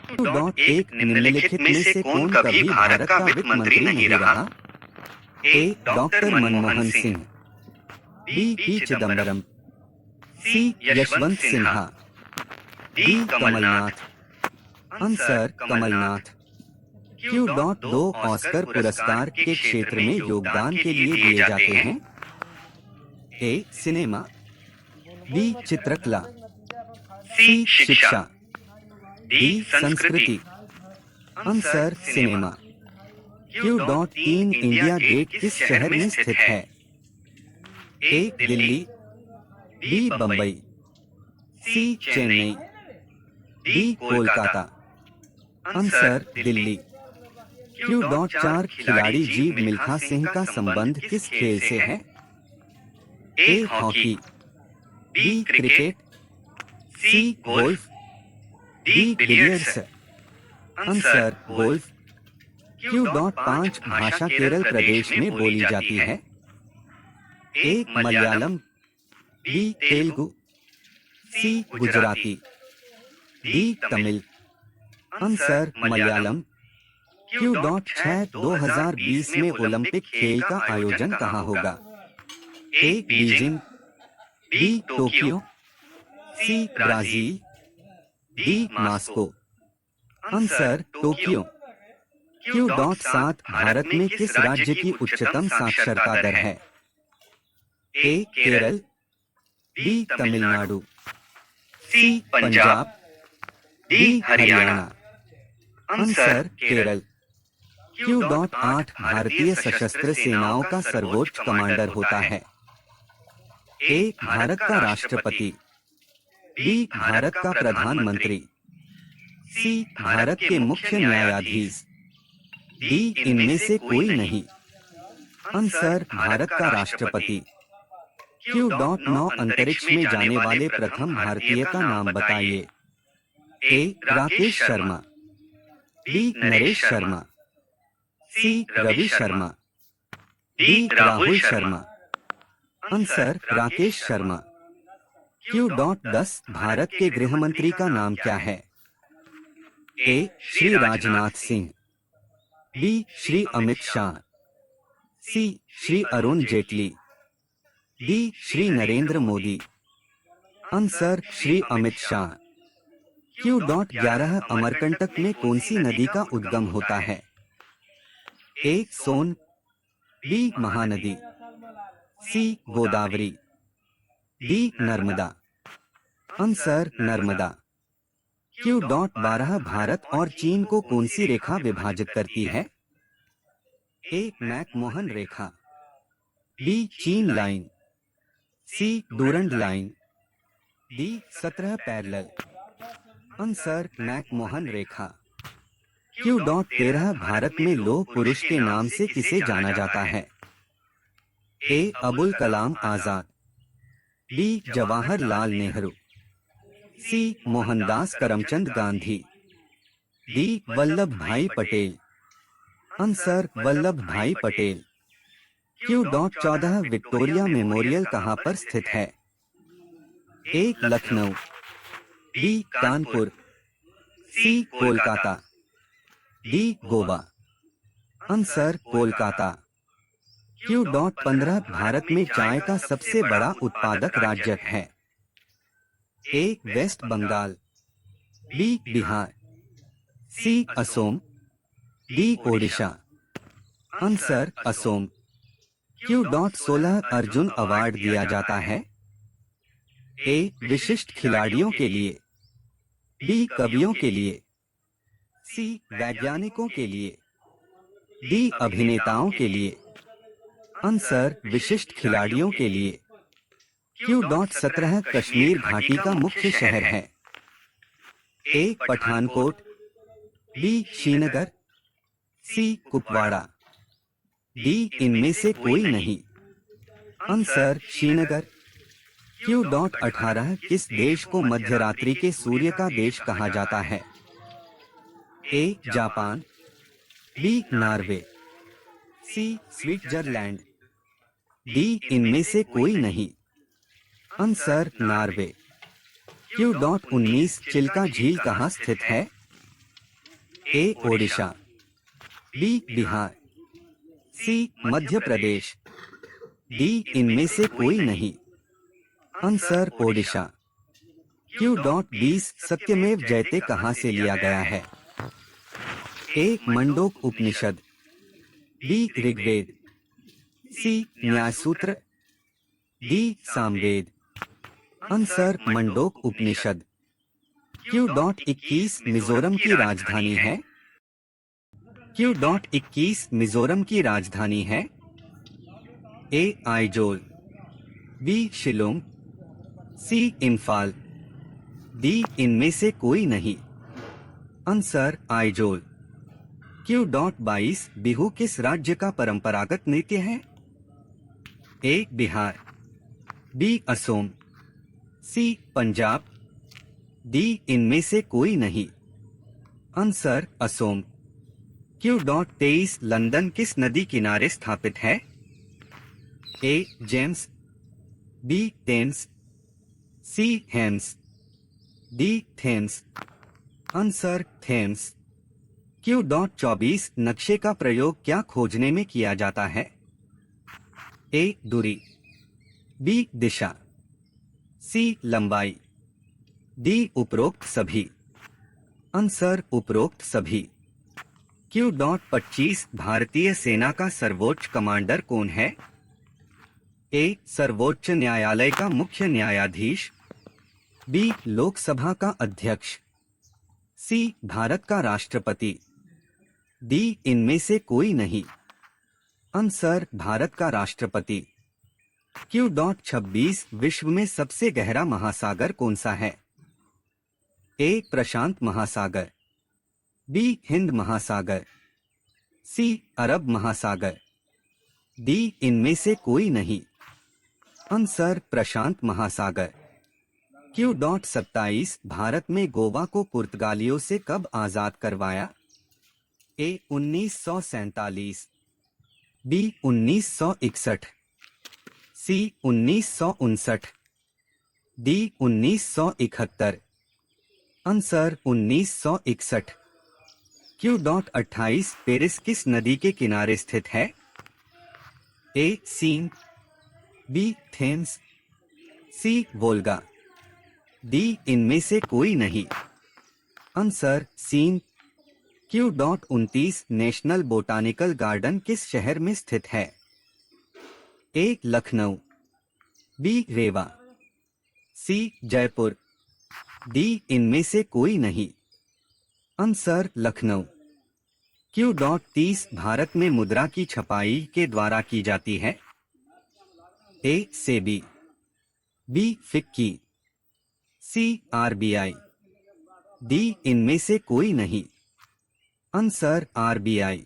एक निम्नलिखित में से कौन कभी भारत का वित्त मंत्री नहीं रहा? A. Doctor Manmohan Singh, B. P. Chidambaram, C. Yashwant Sinha, D. Kamal Nath. Answer Kamal Nath. Q. दो ऑस्कर पुरस्कार के क्षेत्र में योगदान के लिए दिए जाते हैं? ए. Cinema, B. चित्रकला, सी. शिक्षा, डी. संस्कृति। Answer cinema. Q. 3 India Gate किस शहर में स्थित है? A. Delhi, B. Bombay, C. Chennai, D. Kolkata. Answer Delhi. Q. 4 खिलाड़ी जीव मिल्खा सिंह का संबंध किस खेल से है? A. Hockey, B. Cricket, C. Golf, D. Billiards. Answer golf. Q. 5 भाषा केरल प्रदेश में बोली जाती है? A. Malayalam, B. Telugu, C. Gujarati, D. Tamil. Answer Malayalam. Q. 6 2020 में ओलंपिक खेल का आयोजन कहाँ होगा? A. Beijing, B. Tokyo, C. Brazil, D. Moscow. Answer Tokyo. Q. 7 Bharat में किस राज्य की उच्चतम साक्षरता दर है? A. Kerala, B. Tamil Nadu, C. Punjab, D. Haryana. Answer Kerala. Q. 8 भारतीय सशस्त्र सेनाओं का सर्वोच्च कमांडर होता है? ए. भारत का राष्ट्रपति, बी. भारत का प्रधानमंत्री, सी. भारत के मुख्य न्यायाधीश, डी. इनमें से कोई नहीं। आंसर भारत का राष्ट्रपति। क्यू. 9 अंतरिक्ष में जाने वाले प्रथम भारतीय का नाम बताइए? A. Rakesh Sharma, B. Naresh Sharma, C. Ravi Sharma, D. Rahul Sharma. Answer Rakesh Sharma. Q. 10 Bharat के गृह मंत्री का नाम क्या है? A. Shri Rajnath Singh, B. Shri Amit Shah, C. Shri Arun Jaitley, D. Shri Narendra Modi. Answer Shri Amit Shah. Q. 11 Amarkantak में कौन सी नदी का उद्गम होता है? A. Son, B. Mahanadi, C. Godavari, D. Narmada. Answer Narmada. Q. 12 Bharat और चीन को कौन सी रेखा विभाजित करती है? ए. मैकमोहन रेखा, बी. चीन line, C. Durand line, D. 17 parallel. Answer McMahon रेखा। क्यू. 13 भारत में लौह पुरुष के नाम से किसे जाना जाता है? ए. अबुल कलाम आजाद, बी. जवाहरलाल नेहरू, सी. मोहनदास करमचंद गांधी, डी. वल्लभ भाई पटेल। आंसर वल्लभ भाई पटेल। क्यू. 14 विक्टोरिया मेमोरियल कहाँ पर स्थित है? A. Lucknow, B. Kanpur, C. Kolkata, D. Goa. Answer Kolkata. Q. 15 Bharat में चाय का सबसे बड़ा उत्पादक राज्य है? A. West Bengal, B. Bihar, C. Asom, D. Odisha. Answer Asom. Q. 16 Arjun award दिया जाता है? ए. विशिष्ट खिलाड़ियों के लिए, बी. कवियों के लिए, सी. वैज्ञानिकों के लिए, डी. अभिनेताओं के लिए। आंसर विशिष्ट खिलाड़ियों के लिए। क्यू. 17 कश्मीर घाटी का मुख्य शहर है? ए. पठानकोट, बी. श्रीनगर, सी. कुपवाड़ा, डी. इनमें से कोई नहीं। आंसर श्रीनगर। क्यू. 18 किस देश को मध्यरात्रि के सूर्य का देश कहा जाता है? A. Japan, B. Norway, C. Switzerland, D. इनमें से कोई नहीं। Answer Norway. क्यू. 19 चिल्का झील कहाँ स्थित है? ए ओडिशा, बी बिहार, सी मध्य प्रदेश, डी इनमें से कोई नहीं। आंसर ओडिशा। क्यू डॉट 20 सत्यमेव जयते कहाँ से लिया गया है? ए मंडोक उपनिषद, बी ऋग्वेद, सी न्याय सूत्र, डी सामवेद। आंसर मंडोक उपनिषद। क्यू डॉट 21 मिजोरम की राजधानी है? क्यू डॉट 21 मिजोरम की राजधानी है? A Aizawl, B Shillong, C Imphal, D इनमें से कोई नहीं। Answer Aizawl. Q dot 22 Bihu किस राज्य का परंपरागत नृत्य है? A Bihar, B Assam, C Punjab, D इनमें से कोई नहीं। Answer Assam. Q dot 23 London किस नदी किनारे स्थापित है? A James, B Tems, C Hems, D Thames. Answer Thames. Q dot 24 नक्शे का प्रयोग क्या खोजने में किया जाता है? ए दूरी, बी दिशा, सी लंबाई, डी उपरोक्त सभी। आंसर उपरोक्त सभी। क्यू डॉट 25 भारतीय सेना का सर्वोच्च कमांडर कौन है? ए सर्वोच्च न्यायालय का मुख्य न्यायाधीश, बी लोकसभा का अध्यक्ष, सी भारत का राष्ट्रपति, डी इनमें से कोई नहीं। आंसर भारत का राष्ट्रपति। क्यू डॉट 26 विश्व में सबसे गहरा महासागर कौन सा है? ए प्रशांत महासागर, बी हिंद महासागर, सी अरब महासागर, डी इनमें से कोई नहीं। आंसर प्रशांत महासागर। क्यू डॉट 27 भारत में गोवा को पुर्तगालियों से कब आजाद करवाया? A 1947, B 1961, C 1959, D 1971। Answer 1961। Q dot 28 Paris किस नदी के किनारे स्थित है? A Seine, B Thames, C Volga, D इनमें से कोई नहीं। Answer Seine. Q dot 29 national botanical garden किस शहर में स्थित है? A Lucknow, B Rewa, C Jaipur, D इनमें से कोई नहीं। Answer Lucknow. Q dot 30 Bharat में मुद्रा की छपाई के द्वारा की जाती है? ए सेबी, बी फिक्की, सी आरबीआई, डी इनमें से कोई नहीं। Answer RBI.